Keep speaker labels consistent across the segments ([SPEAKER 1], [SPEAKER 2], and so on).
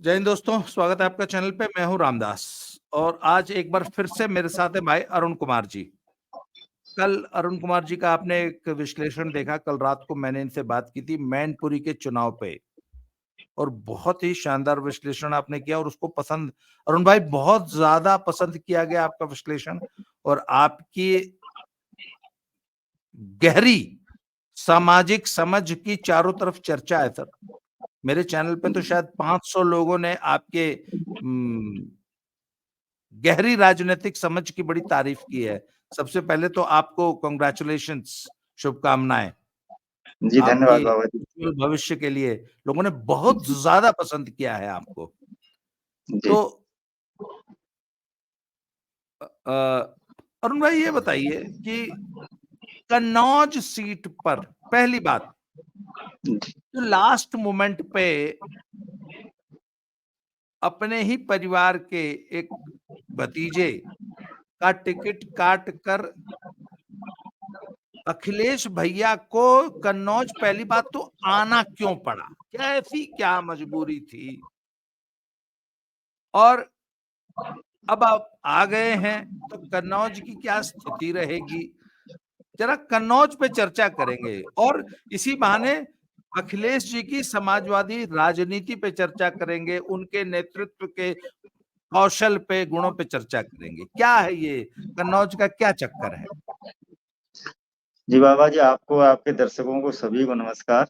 [SPEAKER 1] जय हिंद दोस्तों, स्वागत है आपका चैनल पे। मैं हूं रामदास और आज एक बार फिर से मेरे साथ है भाई अरुण कुमार जी। कल अरुण कुमार जी का आपने एक विश्लेषण देखा, कल रात को मैंने इनसे बात की थी मैनपुरी के चुनाव पे और बहुत ही शानदार विश्लेषण आपने किया और उसको पसंद, अरुण भाई, बहुत ज्यादा पसंद किया गया आपका विश्लेषण। और आपकी गहरी सामाजिक समझ की चारों तरफ चर्चा है सर। मेरे चैनल पे तो शायद 500 लोगों ने आपके गहरी राजनीतिक समझ की बड़ी तारीफ की है। सबसे पहले तो आपको कॉन्ग्रेचुलेशंस, शुभकामनाएं
[SPEAKER 2] जी
[SPEAKER 1] आपके
[SPEAKER 2] धन्यवाद बाबा जी।
[SPEAKER 1] उज्जवल भविष्य के लिए। लोगों ने बहुत ज्यादा पसंद किया है आपको।
[SPEAKER 2] जी
[SPEAKER 1] तो अरुण भाई ये बताइए कि कन्नौज सीट पर पहली बात तो लास्ट मोमेंट पे अपने ही परिवार के एक भतीजे का टिकट काट कर अखिलेश भैया को कन्नौज पहली बात तो आना क्यों पड़ा? क्या ऐसी क्या मजबूरी थी? और अब आप आ गए हैं तो कन्नौज की क्या स्थिति रहेगी? जरा कन्नौज पे चर्चा करेंगे और इसी बहाने अखिलेश जी की समाजवादी राजनीति पे चर्चा करेंगे, उनके नेतृत्व के कौशल पे, गुणों पे चर्चा करेंगे। क्या है ये कन्नौज का क्या चक्कर है?
[SPEAKER 2] जी बाबा जी, आपको, आपके दर्शकों को सभी को नमस्कार।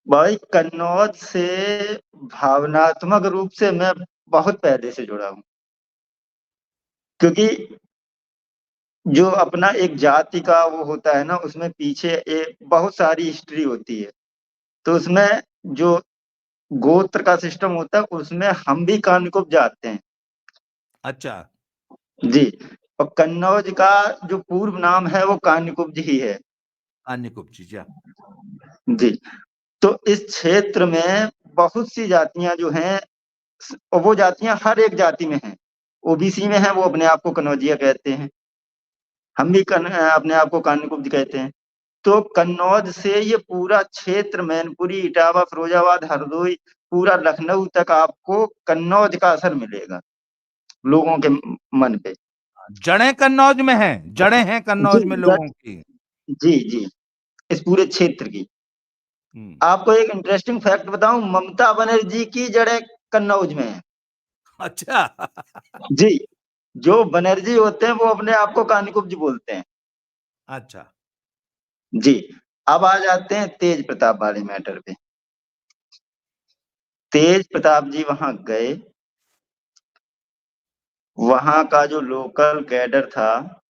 [SPEAKER 2] भाई कन्नौज से भावनात्मक रूप से मैं बहुत पहले से जुड़ा हूँ, क्योंकि जो अपना एक जाति का वो होता है ना, उसमें पीछे एक बहुत सारी हिस्ट्री होती है। तो उसमें जो गोत्र का सिस्टम होता है, उसमें हम भी कान्यकुब्ज जाते हैं।
[SPEAKER 1] अच्छा।
[SPEAKER 2] जी। और कन्नौज का जो पूर्व नाम है वो कान्यकुब्ज ही है।
[SPEAKER 1] अन्य कुछ चीज।
[SPEAKER 2] जी। तो इस क्षेत्र में बहुत सी जातियां जो हैं, और वो जातियां हर एक जाति में हैं। ओबीसी में है, वो अपने आप को कन्नौजिया कहते हैं। हम भी अपने आप को कान्यकुब्ज कहते हैं। तो कन्नौज से ये पूरा क्षेत्र, मैनपुरी, इटावा, फिरोजाबाद, हरदोई, पूरा लखनऊ तक आपको कन्नौज का असर मिलेगा लोगों के मन पे।
[SPEAKER 1] जड़ें कन्नौज में हैं, जड़ें हैं
[SPEAKER 2] जी
[SPEAKER 1] कन्नौज में लोगों की।
[SPEAKER 2] जी जी, इस पूरे क्षेत्र की।
[SPEAKER 1] हम्म।
[SPEAKER 2] आपको एक इंटरेस्टिंग फैक्ट बताऊं, ममता बनर्जी की जड़ें कन्नौज में है।
[SPEAKER 1] अच्छा।
[SPEAKER 2] जी। जो बनर्जी होते हैं वो अपने आप को कान्यकुब्ज बोलते हैं।
[SPEAKER 1] अच्छा।
[SPEAKER 2] जी। अब आ जाते हैं तेज प्रताप वाले मैटर पे। तेज प्रताप जी वहां गए, वहां का जो लोकल कैडर था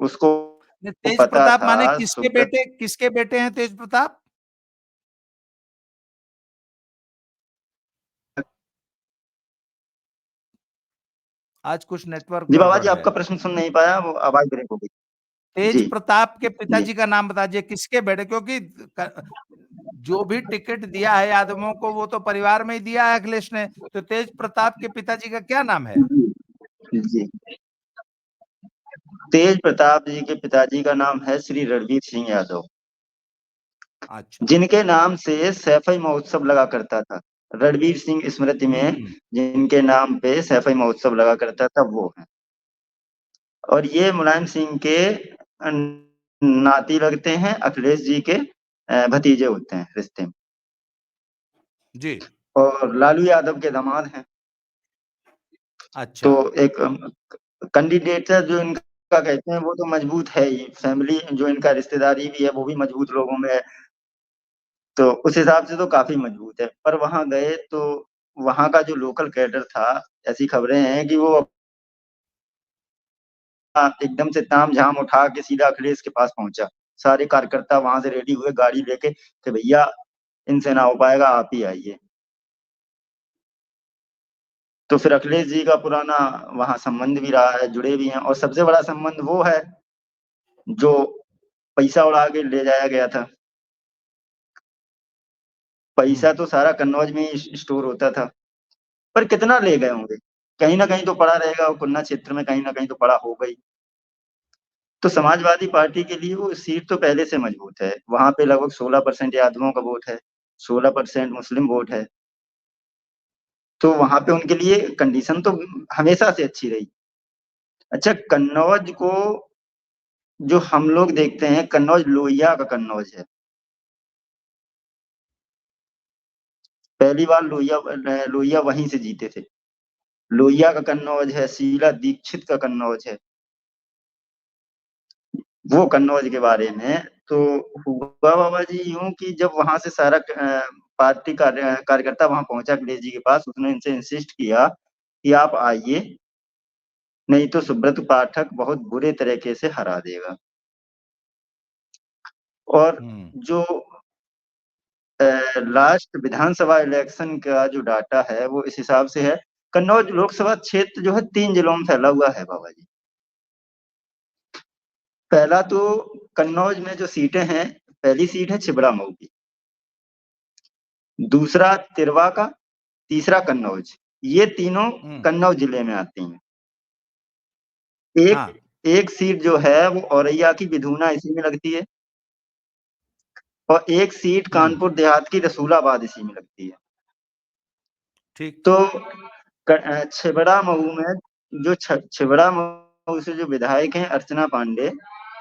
[SPEAKER 2] उसको
[SPEAKER 1] तेज
[SPEAKER 2] पता
[SPEAKER 1] प्रताप
[SPEAKER 2] था
[SPEAKER 1] माने किसके
[SPEAKER 2] सुब्रत।
[SPEAKER 1] बेटे, किसके बेटे हैं तेज प्रताप? आज कुछ नेटवर्क
[SPEAKER 2] जी बाबा
[SPEAKER 1] गड़बड़
[SPEAKER 2] जी,
[SPEAKER 1] है।
[SPEAKER 2] आपका प्रश्न सुन नहीं पाया, वो आवाज ब्रेक हो गई।
[SPEAKER 1] तेज
[SPEAKER 2] जी
[SPEAKER 1] प्रताप के
[SPEAKER 2] जी
[SPEAKER 1] पिताजी का नाम बताइए, किसके बेटे? क्योंकि जो भी टिकट दिया है यादवों को वो तो परिवार में ही दिया है अखिलेश ने। तो तेज प्रताप के पिताजी का क्या नाम है?
[SPEAKER 2] जी जी। तेज प्रताप जी के पिताजी का नाम है श्री रणवीर सिंह यादव,
[SPEAKER 1] अच्छा।
[SPEAKER 2] जिनके नाम से सैफई महोत्सव लगा करता था। रणवीर सिंह स्मृति में
[SPEAKER 1] हम्म।
[SPEAKER 2] जिनके नाम पे सैफई महोत्सव लगा करता था वो है। और ये मुलायम सिंह के नाती लगते हैं, अखिलेश जी के भतीजे होते हैं रिश्ते में।
[SPEAKER 1] जी।
[SPEAKER 2] और लालू यादव के दामाद हैं। तो
[SPEAKER 1] अच्छा।
[SPEAKER 2] एक कैंडिडेट जो इनका कहते हैं वो तो मजबूत है ही, फैमिली जो इनका रिश्तेदारी भी है वो भी मजबूत लोगों में है। तो उस हिसाब से तो काफी मजबूत है। पर वहां गए तो वहां का जो लोकल कैडर था, ऐसी खबरें हैं कि वो एकदम से ताम झाम उठा के सीधा अखिलेश के पास पहुंचा। सारे कार्यकर्ता वहां से रेडी हुए गाड़ी लेके कि भैया इनसे ना हो पाएगा, आप ही आइए। तो फिर अखिलेश जी का पुराना वहां संबंध भी रहा है, जुड़े भी हैं। और सबसे बड़ा संबंध वो है जो पैसा उड़ा के ले जाया गया था। पैसा
[SPEAKER 1] हम्म।
[SPEAKER 2] तो सारा कन्नौज में ही स्टोर होता था। पर कितना ले गए होंगे, कहीं ना कहीं तो पड़ा रहेगा, और कुन्ना क्षेत्र में कहीं ना कहीं तो पड़ा होगा ही। तो समाजवादी पार्टी के लिए वो सीट तो पहले से मजबूत है। वहां पे लगभग 16% यादवों का वोट है। 16% मुस्लिम वोट है। तो वहां पे उनके लिए कंडीशन तो हमेशा से अच्छी रही। अच्छा, कन्नौज को जो हम लोग देखते हैं, कन्नौज लोहिया का कन्नौज है। पहली बार लोहिया लोहिया वहीं से जीते थे। लोहिया का कन्नौज है, शीला दीक्षित का कन्नौज है। वो कन्नौज के बारे में तो हुआ बाबा जी यूं कि जब वहां से सारा पार्टी कार्यकर्ता वहां पहुंचा अखिलेश जी के पास, उसने इनसे इंसिस्ट किया कि आप आइए, नहीं तो सुब्रत पाठक बहुत बुरे तरीके से हरा देगा। और जो लास्ट विधानसभा इलेक्शन का जो डाटा है वो इस हिसाब से है। कन्नौज लोकसभा क्षेत्र जो है 3 जिलों में फैला हुआ है बाबा जी। पहला तो कन्नौज में जो सीटें हैं, पहली सीट है छिबरा मऊ की, दूसरा तिरवा का, तीसरा कन्नौज। ये तीनों कन्नौज जिले में आती हैं। एक एक सीट जो है वो औरैया की विधुना इसी में लगती है, और एक सीट कानपुर देहात की रसूलाबाद इसी में लगती है।
[SPEAKER 1] ठीक।
[SPEAKER 2] तो छिबरा मऊ में जो छिबरा मऊ से जो विधायक हैं अर्चना पांडे,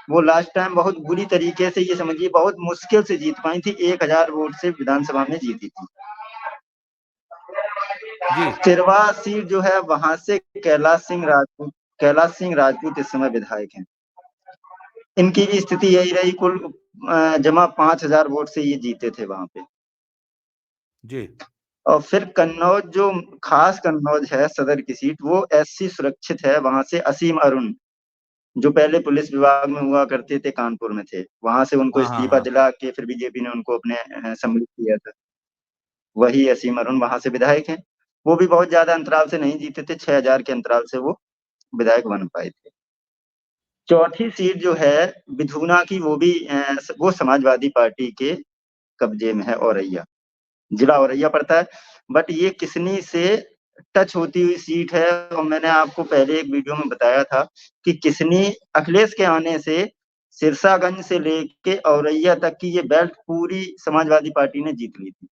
[SPEAKER 2] वो लास्ट टाइम बहुत बुरी तरीके से, ये समझिए बहुत मुश्किल से जीत पाई थी, 1000 वोट से विधानसभा में जीती थी
[SPEAKER 1] जी।
[SPEAKER 2] तिरवा सीट जो है वहां से कैलाश सिंह राजपूत इस समय विधायक हैं। इनकी भी स्थिति यही रही, कुल जमा 5000 वोट से ये जीते थे वहां पे।
[SPEAKER 1] जी।
[SPEAKER 2] और फिर कन्नौज जो खास कन्नौज है सदर की सीट, वो एससी सुरक्षित है। वहां से असीम अरुण, जो पहले पुलिस विभाग में हुआ करते थे, कानपुर में थे, वहां से उनको इस्तीफा दिला के फिर बीजेपी ने उनको अपने सम्मिलित किया था। वही असीम अरुण वहां से विधायक हैं। वो भी बहुत ज्यादा अंतराल से नहीं जीते थे, 6000 के अंतराल से वो विधायक बन पाए थे। चौथी सीट जो है विधुना की, वो भी वो समाजवादी पार्टी के कब्जे में है, औरैया, जिला औरैया पड़ता है। बट ये किसनी से टच होती हुई सीट है, और मैंने आपको पहले एक वीडियो में बताया था कि किसनी अखिलेश के आने से सिरसागंज से लेके औरैया तक की ये बेल्ट पूरी समाजवादी पार्टी ने जीत ली थी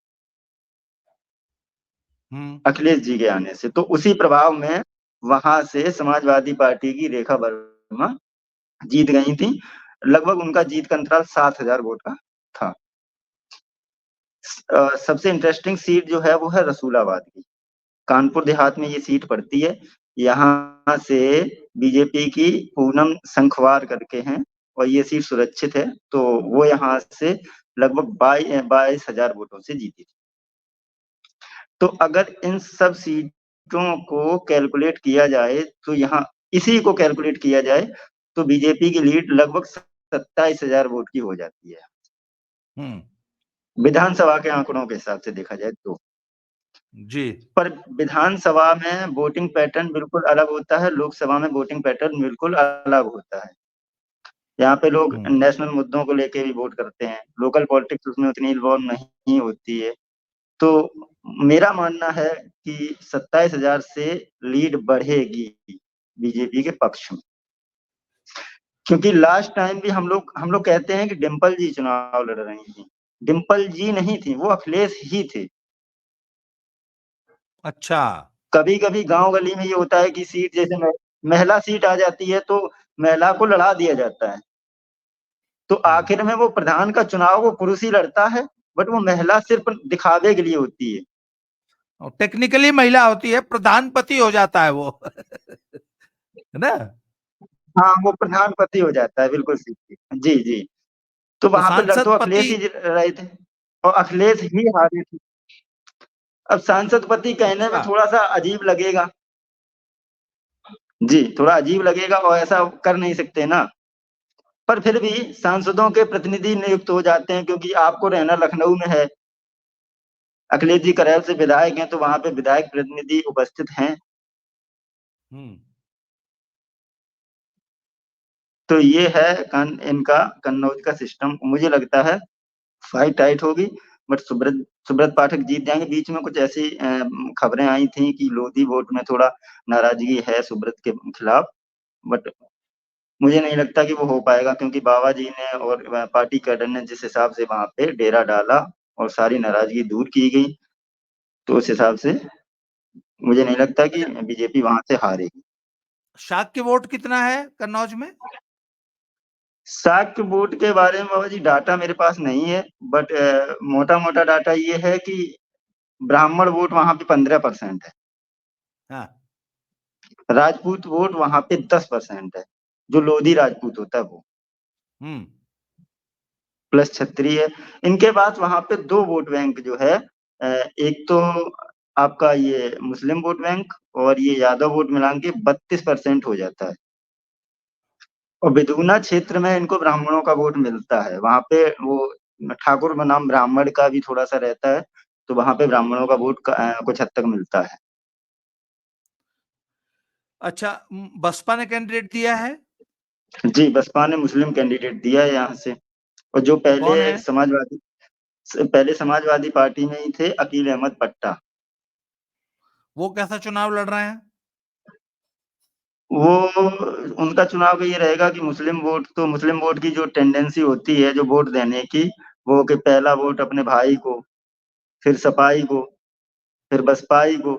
[SPEAKER 2] अखिलेश जी के आने से। तो उसी प्रभाव में वहां से समाजवादी पार्टी की रेखा वर्मा जीत गई थी। लगभग उनका जीत का अंतराल 7000 वोट का था। सबसे इंटरेस्टिंग सीट जो है वो है रसूलाबाद की, कानपुर देहात में ये सीट पड़ती है। यहाँ से बीजेपी की पूनम संखवार करके हैं, और ये सीट सुरक्षित है। तो वो यहाँ से लगभग 22,000 वोटों से जीती थी। तो अगर इन सब सीटों को कैलकुलेट किया जाए, तो यहाँ इसी को कैलकुलेट किया जाए तो बीजेपी की लीड लगभग 27,000 वोट की हो जाती है, विधानसभा के आंकड़ों के हिसाब से देखा जाए तो।
[SPEAKER 1] जी।
[SPEAKER 2] पर विधानसभा में वोटिंग पैटर्न बिल्कुल अलग होता है, लोकसभा में वोटिंग पैटर्न बिल्कुल अलग होता है। यहाँ पे लोग नेशनल मुद्दों को लेके भी वोट करते हैं, लोकल पॉलिटिक्स उसमें उतनी इन्वॉल्व नहीं होती है। तो मेरा मानना है कि 27,000 से लीड बढ़ेगी बीजेपी के पक्ष में, क्योंकि लास्ट टाइम भी हम लोग कहते हैं कि डिम्पल जी चुनाव लड़ रही थी। डिम्पल जी नहीं थी, वो अखिलेश ही थे।
[SPEAKER 1] अच्छा।
[SPEAKER 2] कभी कभी गांव गली में ये होता है कि सीट जैसे महिला सीट आ जाती है तो महिला को लड़ा दिया जाता है, तो आखिर में वो प्रधान का चुनाव वो पुरुष ही लड़ता है, बट वो महिला सिर्फ दिखावे के लिए होती है।
[SPEAKER 1] टेक्निकली महिला होती है, प्रधानपति हो जाता है वो है ना।
[SPEAKER 2] हाँ, वो प्रधानपति हो जाता है, बिल्कुल सीट। जी जी। तो
[SPEAKER 1] तो
[SPEAKER 2] वहां पे लड़ तो
[SPEAKER 1] सांसद
[SPEAKER 2] अखिलेश
[SPEAKER 1] पति।
[SPEAKER 2] ही रहे थे, और अखिलेश ही हारे थे। अब सांसद पति कहने में
[SPEAKER 1] अच्छा।
[SPEAKER 2] थोड़ा सा अजीब लगेगा, जी थोड़ा अजीब लगेगा, और ऐसा कर नहीं सकते ना। पर फिर भी सांसदों के प्रतिनिधि नियुक्त हो जाते हैं, क्योंकि आपको रहना लखनऊ में है, अखिलेश जी करैल से विधायक हैं, तो वहां पे विधायक प्रतिनिधि उपस्थित हैं। तो ये है इनका कन्नौज का सिस्टम। मुझे लगता है फाइट टाइट होगी, बट सुब्रत सुब्रत पाठक जीत जाएंगे। बीच में कुछ ऐसी खबरें आई थी कि लोधी वोट में थोड़ा नाराजगी है सुब्रत के खिलाफ, बट मुझे नहीं लगता कि वो हो पाएगा, क्योंकि बाबा जी ने और पार्टी कैडर ने जिस हिसाब से वहां पे डेरा डाला, और सारी नाराजगी दूर की गई। तो उस हिसाब से मुझे नहीं लगता कि
[SPEAKER 1] अच्छा,
[SPEAKER 2] बीजेपी वहां से हारेगी।
[SPEAKER 1] शाक्य वोट कितना है कन्नौज में?
[SPEAKER 2] शाक्य वोट के बारे में बाबा जी डाटा मेरे पास नहीं है, बट मोटा मोटा डाटा ये है कि ब्राह्मण वोट वहां पे 15% है,
[SPEAKER 1] हाँ।
[SPEAKER 2] राजपूत वोट वहां पे 10% है, जो लोधी राजपूत होता है वो,
[SPEAKER 1] हम्म।
[SPEAKER 2] प्लस क्षत्रिय। इनके बाद वहां पे दो वोट बैंक जो है, एक तो आपका ये मुस्लिम वोट बैंक और ये यादव वोट मिला के 32% हो जाता है। और विदुना क्षेत्र में इनको ब्राह्मणों का वोट मिलता है, वहां पे वो ठाकुर बनाम ब्राह्मण का भी थोड़ा सा रहता है, तो वहां पे ब्राह्मणों का वोट कुछ हद तक मिलता है।
[SPEAKER 1] अच्छा, बसपा ने कैंडिडेट दिया है?
[SPEAKER 2] जी, बसपा ने मुस्लिम कैंडिडेट दिया है यहाँ से। और जो
[SPEAKER 1] कौन है?
[SPEAKER 2] पहले समाजवादी पार्टी में ही थे, अकील अहमद पट्टा।
[SPEAKER 1] वो कैसा चुनाव लड़ रहे हैं?
[SPEAKER 2] वो उनका चुनाव का ये रहेगा कि मुस्लिम वोट की जो टेंडेंसी होती है जो वोट देने की, वो कि पहला वोट अपने भाई को, फिर सपाई को, फिर बसपाई को,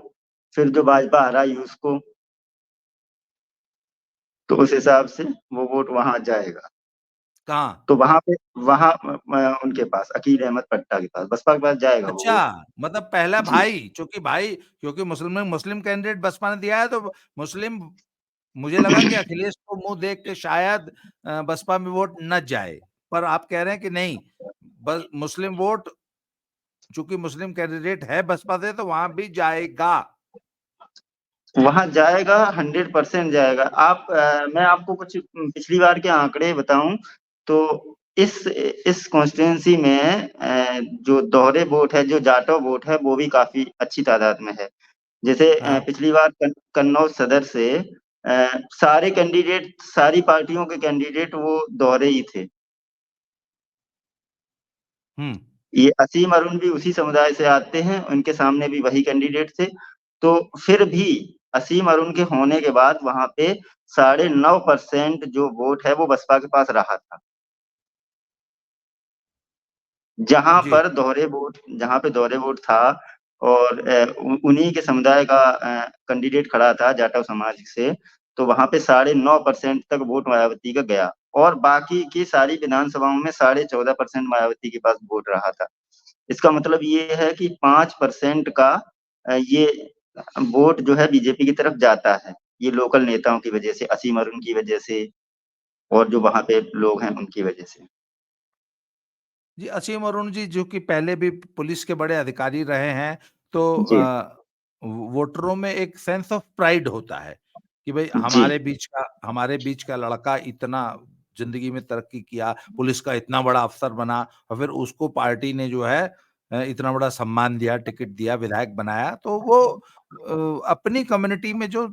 [SPEAKER 2] फिर जो भाजपा हराई उसको। तो उस हिसाब से वो वोट वहां जाएगा।
[SPEAKER 1] कहाँ?
[SPEAKER 2] तो वहां पे वहां उनके पास अकील अहमद पट्टा के पास, बसपा के पास जाएगा वो वोट।
[SPEAKER 1] अच्छा, मतलब पहला
[SPEAKER 2] जी
[SPEAKER 1] भाई, चूंकि भाई, क्योंकि मुस्लिम मुस्लिम कैंडिडेट बसपा ने दिया है तो मुस्लिम, मुझे लगा कि अखिलेश को मुंह देख के शायद बसपा में वोट न जाए, पर आप कह रहे हैं कि नहीं, बस मुस्लिम वोट, चूंकि मुस्लिम कैंडिडेट है बसपा से, तो वहां भी जाएगा।
[SPEAKER 2] वहां जाएगा, 100% जाएगा। मैं आपको कुछ पिछली बार के आंकड़े बताऊं तो इस कॉन्स्टिट्यूंसी में जो दोहरे वोट है, जो जाटो वोट है, वो भी काफी अच्छी तादाद में है। जैसे
[SPEAKER 1] हाँ।
[SPEAKER 2] पिछली बार कन्नौज सदर से सारे कैंडिडेट, सारी पार्टियों के कैंडिडेट वो दोहरे ही थे।
[SPEAKER 1] हम्म।
[SPEAKER 2] ये असीम अरुण भी उसी समुदाय से आते हैं, उनके सामने भी वही कैंडिडेट थे। तो फिर भी असीम अरुण के होने के बाद वहां पे 9.5% जो वोट है वो बसपा के पास रहा था।
[SPEAKER 1] जी।
[SPEAKER 2] जहां पे दोहरे वोट था, और उन्हीं के समुदाय का कैंडिडेट खड़ा था जाटव समाज से, तो वहां पे 9.5% तक वोट मायावती का गया। और बाकी की सारी विधानसभाओं में 14.5% मायावती के पास वोट रहा था। इसका मतलब ये है कि 5% का ये वोट जो है बीजेपी की तरफ जाता है, ये लोकल नेताओं की वजह से, असीम अरुण की वजह से, और जो वहां पे लोग हैं उनकी वजह से।
[SPEAKER 1] जी, असीम अरुण जी जो कि पहले भी पुलिस के बड़े अधिकारी रहे हैं, तो
[SPEAKER 2] जी
[SPEAKER 1] वोटरों में एक सेंस ऑफ प्राइड होता है कि भाई
[SPEAKER 2] जी
[SPEAKER 1] हमारे बीच का लड़का इतना जिंदगी में तरक्की किया, पुलिस का इतना बड़ा अफसर बना, और फिर उसको पार्टी ने जो है इतना बड़ा सम्मान दिया, टिकट दिया, विधायक बनाया, तो वो अपनी कम्युनिटी में जो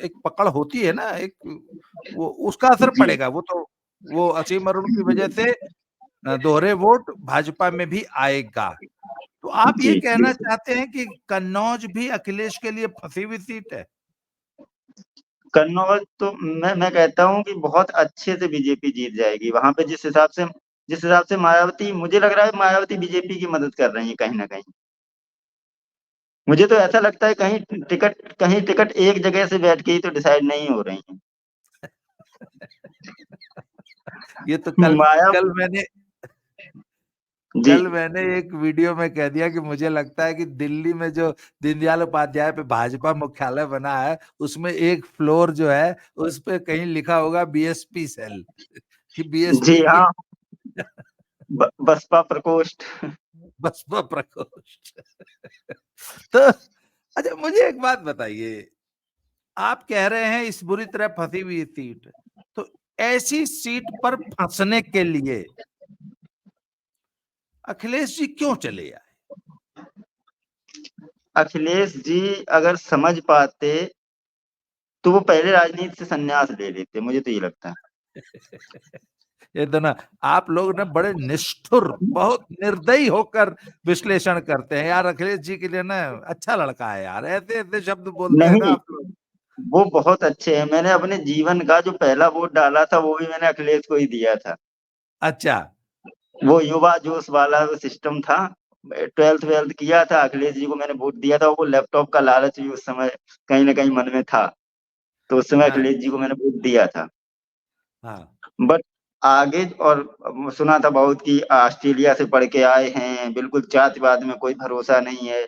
[SPEAKER 1] एक पकड़ होती है ना, एक वो उसका असर
[SPEAKER 2] जी
[SPEAKER 1] पड़ेगा। वो तो वो असीम अरुण की वजह से दोहरे वोट भाजपा में भी आएगा। तो आप ये
[SPEAKER 2] जी
[SPEAKER 1] कहना
[SPEAKER 2] बिल्कुल।
[SPEAKER 1] चाहते हैं कि कन्नौज भी अखिलेश के लिए फंसी हुई सीट है?
[SPEAKER 2] कन्नौज तो मैं कहता हूँ कि बहुत अच्छे से बीजेपी जीत जाएगी वहां पे। जिस हिसाब से मायावती, मुझे लग रहा है मायावती बीजेपी की मदद कर रही है कहीं ना कहीं। मुझे तो ऐसा लगता है कहीं टिकट एक जगह से बैठ के ही तो डिसाइड नहीं हो रही है।
[SPEAKER 1] ये तो
[SPEAKER 2] माया
[SPEAKER 1] कल मैंने
[SPEAKER 2] जी
[SPEAKER 1] कल मैंने एक वीडियो में कह दिया कि मुझे लगता है कि दिल्ली में जो दीनदयाल उपाध्याय पे भाजपा मुख्यालय बना है, उसमें एक फ्लोर जो है उस पे कहीं लिखा होगा बीएसपी सेल, कि
[SPEAKER 2] जी
[SPEAKER 1] बीएसपी की
[SPEAKER 2] हाँ, बसपा प्रकोष्ठ।
[SPEAKER 1] बसपा प्रकोष्ठ। तो अच्छा, मुझे एक बात बताइए, आप कह रहे हैं इस बुरी तरह फंसी हुई सीट, तो ऐसी सीट पर फंसने के लिए अखिलेश जी क्यों चले आए?
[SPEAKER 2] अखिलेश जी अगर समझ पाते तो वो पहले राजनीति से संन्यास ले लेते, मुझे तो ये लगता है।
[SPEAKER 1] ये तो ना, आप लोग ना बड़े निष्ठुर, बहुत निर्दयी होकर विश्लेषण करते हैं यार। अखिलेश जी के लिए ना अच्छा लड़का है यार, ऐसे ऐसे शब्द बोलते हैं ना
[SPEAKER 2] नहीं,
[SPEAKER 1] आप लोग।
[SPEAKER 2] वो बहुत अच्छे हैं। मैंने अपने जीवन का जो पहला वोट डाला था वो भी मैंने अखिलेश को ही दिया था।
[SPEAKER 1] अच्छा।
[SPEAKER 2] वो युवा जोश वाला वो सिस्टम था। 12th किया था, अखिलेश जी को मैंने वोट दिया था। वो लैपटॉप का लालच भी उस समय कहीं न कहीं मन में था। तो उस समय
[SPEAKER 1] हाँ,
[SPEAKER 2] अखिलेश जी को मैंने वोट दिया था।
[SPEAKER 1] हाँ।
[SPEAKER 2] बट आगे और सुना था बहुत कि ऑस्ट्रेलिया से पढ़ के आए हैं, बिल्कुल जातिवाद में कोई भरोसा नहीं है।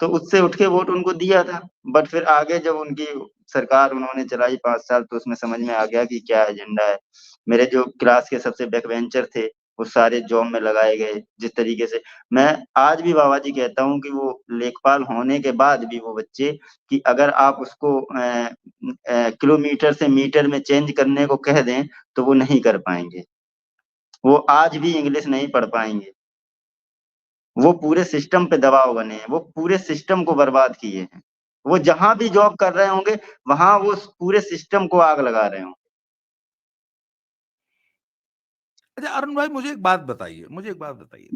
[SPEAKER 2] तो उससे उठ के वोट उनको दिया था। बट फिर आगे जब उनकी सरकार उन्होंने चलाई 5 साल, तो उसमें समझ में आ गया कि क्या एजेंडा है। मेरे जो क्लास के सबसे बैक बेंचर थे, वो सारे जॉब में लगाए गए। जिस तरीके से मैं आज भी बाबा जी कहता हूँ कि वो लेखपाल होने के बाद भी वो बच्चे, कि अगर आप उसको किलोमीटर से मीटर में चेंज करने को कह दें, तो वो नहीं कर पाएँगे। वो आज भी इंग्लिश नहीं पढ़ पाएँगे। वो पूरे सिस्टम पे दबाव बने हैं, वो पूरे सिस्टम को बर्बाद किए हैं। वो जहाँ भी जॉब कर रहे होंगे, वहाँ वो उस पूरे सिस्टम को आग लगा रहे होंगे।
[SPEAKER 1] अच्छा अरुण भाई मुझे एक बात बताइए।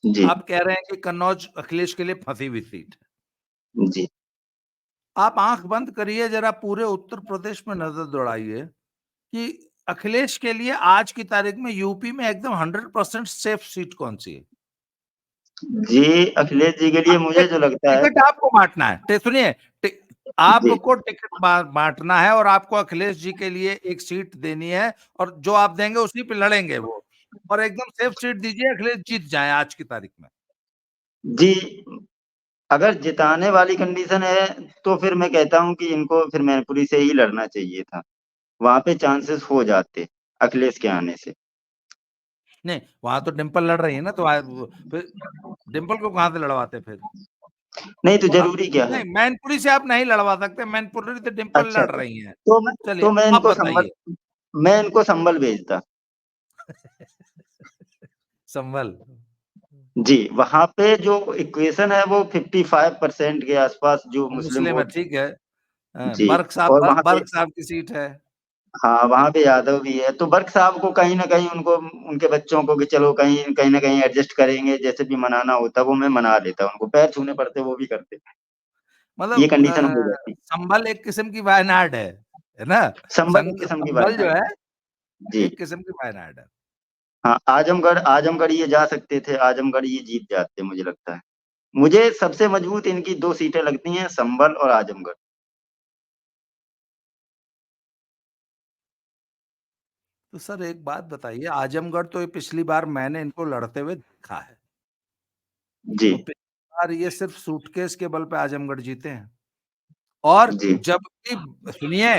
[SPEAKER 2] जी,
[SPEAKER 1] आप कह रहे हैं कि कन्नौज अखिलेश के लिए फंसी हुई सीट है।
[SPEAKER 2] जी,
[SPEAKER 1] आप आँख बंद करिए ज़रा पूरे उत्तर प्रदेश में नज़र दौड़ाइए कि अखिलेश के लिए आज की तारीख में यूपी में एकदम 100% सेफ सीट कौन-सी है?
[SPEAKER 2] जी, अखिलेश जी के लिए मुझे
[SPEAKER 1] टिक
[SPEAKER 2] जो लगता है।
[SPEAKER 1] टिकट आपको बाँटना है। सुनिए
[SPEAKER 2] जी,
[SPEAKER 1] आपको टिकट बाँटना है और आपको अखिलेश जी के लिए एक सीट देनी है और जो आप देंगे उसी पे लड़ेंगे वो और एकदम सेफ सीट दीजिए अखिलेश जीत जाएँ आज की तारीख में।
[SPEAKER 2] जी, अगर जिताने वाली कंडीशन है, तो फिर मैं कहता हूँ कि इनको फिर मैनपुरी से ही लड़ना चाहिए था। वहाँ पे चांसेस हो जाते, अखिलेश के आने से।
[SPEAKER 1] नहीं, वहाँ तो डिंपल लड़ रही है ना तो फिर डिंपल को कहाँ से लड़वाते फिर?
[SPEAKER 2] नहीं तो
[SPEAKER 1] वहाँ
[SPEAKER 2] ज़रूरी क्या है?
[SPEAKER 1] नहीं मैनपुरी से आप नहीं लड़वा सकते, मैनपुरी से डिंपल
[SPEAKER 2] अच्छा,
[SPEAKER 1] लड़ रही हैं। चलिए
[SPEAKER 2] तो मैं
[SPEAKER 1] अब
[SPEAKER 2] इनको
[SPEAKER 1] बताइए।
[SPEAKER 2] संभल भेजता।
[SPEAKER 1] संभल।
[SPEAKER 2] जी, वहाँ पे जो इक्वेशन है वो 55% के आसपास जो मुस्लिम
[SPEAKER 1] मुस्लिम है,
[SPEAKER 2] वोट।
[SPEAKER 1] ठीक है।
[SPEAKER 2] जी, और वहाँ पे
[SPEAKER 1] बर्क साहब की सीट है।
[SPEAKER 2] हाँ, वहाँ पे यादव भी है, तो बर्क साहब को कहीं न कहीं उनको उनके बच्चों को कि चलो कहीं कहीं न कहीं एडजस्ट करेंगे, जैसे भी मनाना होता वो मैं मना लेता, उनको पैर छूने पड़ते वो भी करते। ये
[SPEAKER 1] मतलब
[SPEAKER 2] कंडीशन हो जाती।
[SPEAKER 1] संभल एक किस्म की वायनाड है ना?
[SPEAKER 2] संभल एक किस्म की
[SPEAKER 1] संभल जो
[SPEAKER 2] वायनाड।
[SPEAKER 1] है
[SPEAKER 2] जी,
[SPEAKER 1] एक किस्म की वायनाड है।
[SPEAKER 2] हाँ, आजमगढ़ ये जा सकते थे, आजमगढ़ ये जीत जाते मुझे लगता है। मुझे सबसे मजबूत इनकी 2 सीटें लगती हैं, संभल और आजमगढ़।
[SPEAKER 1] तो सर एक बात बताइए आजमगढ़ तो ये पिछली बार मैंने इनको लड़ते हुए देखा है
[SPEAKER 2] जी,
[SPEAKER 1] और पिछली बार ये सिर्फ सूटकेस के बल पे आजमगढ़ जीते हैं और
[SPEAKER 2] जी।
[SPEAKER 1] जबकि सुनिए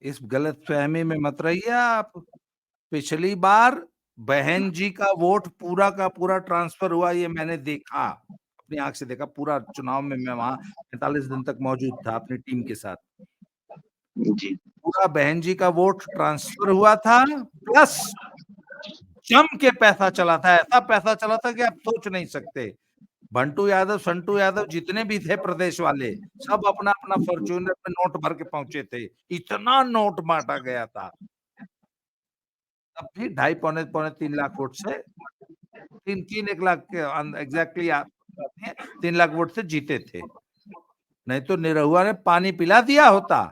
[SPEAKER 1] इस गलतफहमी में मत रहिए आप पिछली बार बहन जी का वोट पूरा का पूरा ट्रांसफर हुआ ये मैंने देखा अपनी आंख से देखा पूरा चुनाव में मैं वहां 45 दिन तक मौजूद था अपनी टीम के साथ
[SPEAKER 2] जी।
[SPEAKER 1] पूरा बहन जी का वोट ट्रांसफर हुआ था प्लस जम के पैसा चला था ऐसा पैसा चला था कि आप सोच नहीं सकते बंटू यादव संटू यादव जितने भी थे प्रदेश वाले सब अपना अपना फॉर्च्यूनर में नोट भर के पहुंचे थे इतना नोट बांटा गया था तब भी ढाई पौने पौने 3 लाख वोट से 3 1 लाख के एग्जैक्टली आप बताते हैं 3 लाख वोट से जीते थे नहीं तो निरहुआ ने पानी पिला दिया होता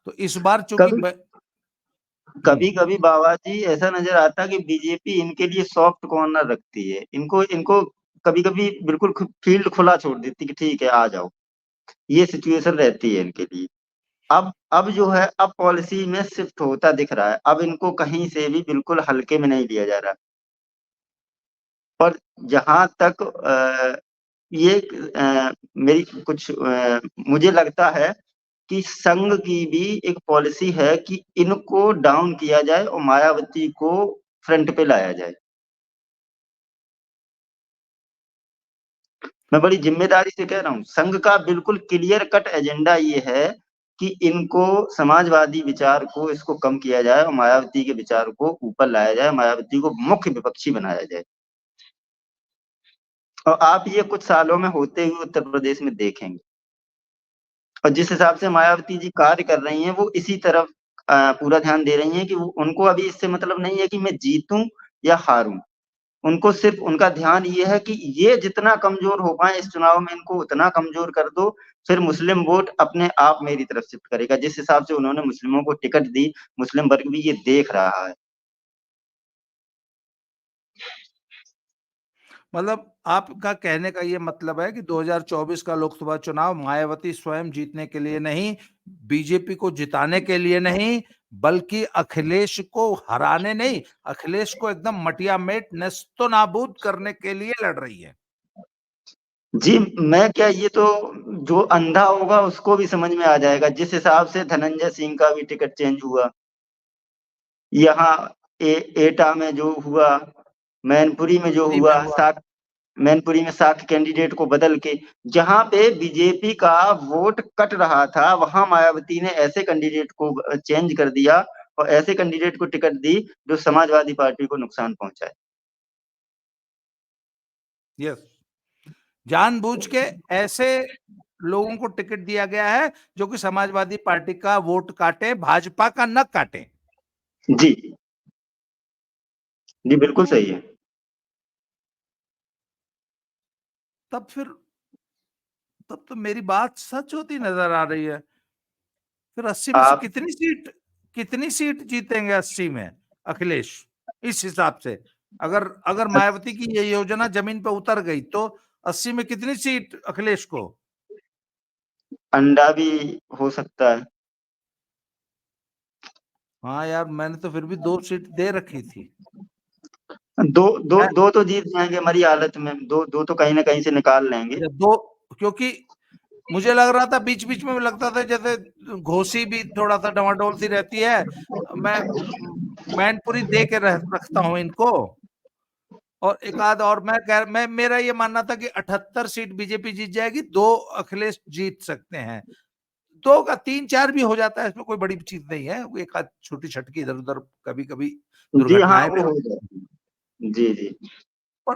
[SPEAKER 1] तो इस बार चूंकि
[SPEAKER 2] कभी
[SPEAKER 1] हम्म
[SPEAKER 2] कभी-कभी बाबा जी ऐसा नज़र आता है कि बीजेपी इनके लिए सॉफ्ट कॉर्नर रखती है। इनको इनको कभी-कभी बिल्कुल फील्ड खुला छोड़ देती है कि ठीक है, आ जाओ। ये सिचुएशन रहती है इनके लिए। अब जो है अब पॉलिसी में शिफ्ट होता दिख रहा है। अब इनको कहीं से भी बिल्कुल हल्के में नहीं लिया जा रहा। और जहाँ तक ये मेरी कुछ मुझे लगता है कि संघ की भी एक पॉलिसी है कि इनको डाउन किया जाए और मायावती को फ्रंट पे लाया जाए। मैं बड़ी ज़िम्मेदारी से कह रहा हूँ, संघ का बिल्कुल क्लियर कट एजेंडा ये है कि इनको समाजवादी विचार को इसको कम किया जाए और मायावती के विचार को ऊपर लाया जाए, मायावती को मुख्य विपक्षी बनाया जाए। और आप ये कुछ सालों में होते हुए उत्तर प्रदेश में देखेंगे। और जिस हिसाब से मायावती जी कार्य कर रही हैं, वो इसी तरफ पूरा ध्यान दे रही हैं कि वो उनको अभी इससे मतलब नहीं है कि मैं जीतूँ या हारूँ। उनको सिर्फ़ उनका ध्यान ये है कि ये जितना कमज़ोर हो पाएँ इस चुनाव में इनको उतना कमज़ोर कर दो, फिर मुस्लिम वोट अपने आप मेरी तरफ शिफ्ट करेगा। जिस हिसाब से उन्होंने मुस्लिमों को टिकट दी, मुस्लिम वर्ग भी ये देख रहा है।
[SPEAKER 1] मतलब आपका कहने का ये मतलब है कि 2024 का लोकसभा चुनाव मायावती स्वयं जीतने के लिए नहीं, बीजेपी को जिताने के लिए नहीं, बल्कि अखिलेश को हराने नहीं, अखिलेश को एकदम मटियामेट नेस्तनाबूद करने के लिए लड़ रही है।
[SPEAKER 2] जी, मैं क्या, ये तो जो अंधा होगा उसको भी समझ में आ जाएगा। जिस हिसाब से धनंजय सिंह का भी टिकट चेंज हुआ, यहाँ एटा में जो हुआ, मैनपुरी में जो
[SPEAKER 1] दिल्ली में
[SPEAKER 2] हुआ,
[SPEAKER 1] हुआ।
[SPEAKER 2] सात मैनपुरी में साख कैंडिडेट को बदल के, जहां पे बीजेपी का वोट कट रहा था, वहां मायावती ने ऐसे कैंडिडेट को चेंज कर दिया और ऐसे कैंडिडेट को टिकट दी जो समाजवादी पार्टी को नुकसान पहुंचाए।
[SPEAKER 1] यस, जानबूझ के ऐसे लोगों को टिकट दिया गया है जो कि समाजवादी पार्टी का वोट काटे, भाजपा का न काटे।
[SPEAKER 2] जी जी, बिल्कुल सही है।
[SPEAKER 1] तब फिर तब तो मेरी बात सच होती नजर आ रही है। फिर 80 में से
[SPEAKER 2] आप
[SPEAKER 1] कितनी सीट जीतेंगे 80 में अखिलेश, इस हिसाब से? अगर अगर मायावती की ये योजना जमीन पर उतर गई तो 80 में कितनी सीट अखिलेश को?
[SPEAKER 2] अंडा भी हो सकता है।
[SPEAKER 1] हाँ यार, मैंने तो फिर भी 2 सीट दे रखी थी।
[SPEAKER 2] दो दो
[SPEAKER 1] मैं
[SPEAKER 2] दो तो जीत जाएंगे हमारी हालत में, दो दो तो कहीं ना कहीं से निकाल लेंगे।
[SPEAKER 1] या दो, क्योंकि मुझे लग रहा था बीच बीच में लगता था जैसे घोसी भी थोड़ा सा डवाडोल सी रहती है। मैं मैनपुरी दे के रखता हूँ इनको, और एक आध और मैं मेरा ये मानना था कि 78 सीट बीजेपी जीत जाएगी, 2 अखिलेश जीत सकते हैं। 2 का 3-4 भी हो जाता है, इसमें कोई बड़ी चीज नहीं है, एक आध छोटी छटकी इधर उधर कभी कभी
[SPEAKER 2] जी हाँ,
[SPEAKER 1] दुर्घटनाएं भी
[SPEAKER 2] वो हो
[SPEAKER 1] होती हैं।
[SPEAKER 2] जाए। जी जी।
[SPEAKER 1] पर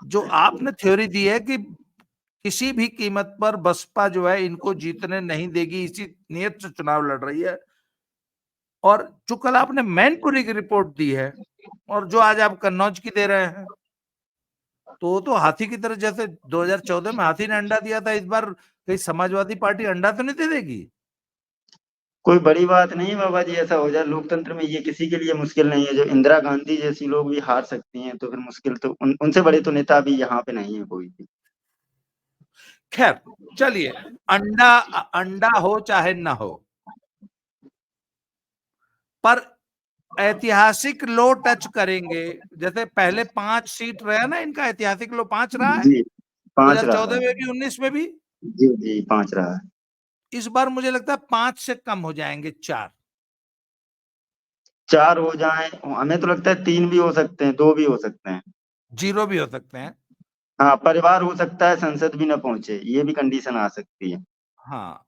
[SPEAKER 1] जो आपने थ्योरी दी है कि किसी भी कीमत पर बसपा जो है इनको जीतने नहीं देगी, इसी नियत से चुनाव लड़ रही है, और जो कल आपने मैनपुरी की रिपोर्ट दी है और जो आज आप कन्नौज की दे रहे हैं, तो हाथी की तरह, जैसे 2014 में हाथी ने अंडा दिया था, इस बार कहीं समाजवादी पार्टी अंडा तो नहीं दे देगी?
[SPEAKER 2] कोई बड़ी बात नहीं है बाबा जी, ऐसा हो जाए लोकतंत्र में, ये किसी के लिए मुश्किल नहीं है। जो इंदिरा गांधी जैसी लोग भी हार सकती हैं, तो फिर मुश्किल तो उनसे बड़े तो नेता भी यहाँ पे नहीं है कोई भी।
[SPEAKER 1] खैर, चलिए, अंडा अंडा हो चाहे ना हो, पर ऐतिहासिक लो टच करेंगे। जैसे पहले 5 सीट रहा ना इनका, ऐतिहासिक लो 5 रहा है,
[SPEAKER 2] जी, पांच रहा
[SPEAKER 1] 2014
[SPEAKER 2] है।
[SPEAKER 1] में भी, 19 में भी।
[SPEAKER 2] जी जी, पांच रहा है।
[SPEAKER 1] इस बार मुझे लगता है 5 से कम हो जाएंगे, 4।
[SPEAKER 2] चार हो जाएं, हमें तो लगता है तीन भी हो सकते हैं, दो भी हो सकते हैं।
[SPEAKER 1] 0 भी हो सकते हैं।
[SPEAKER 2] हाँ, परिवार हो सकता है, संसद भी ना पहुंचे, ये भी कंडीशन आ सकती है।
[SPEAKER 1] हाँ।